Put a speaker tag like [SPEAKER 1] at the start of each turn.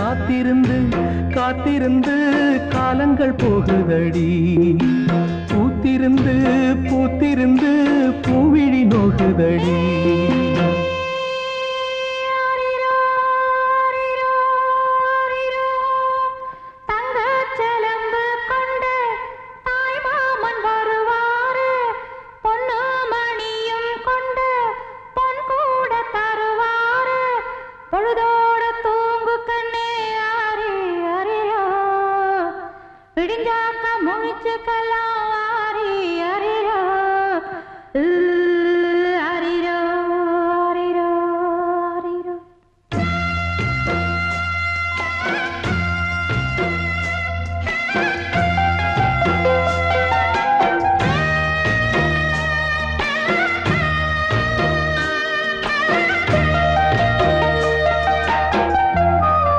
[SPEAKER 1] காத்திருந்து காத்திருந்து காலங்கள் போகுதடி பூத்திருந்து பூத்திருந்து பூவிழி நோகுதடி
[SPEAKER 2] பிடிஞ்சாக்க முழிச்சுக்கலாம் ஆரி அரிரோ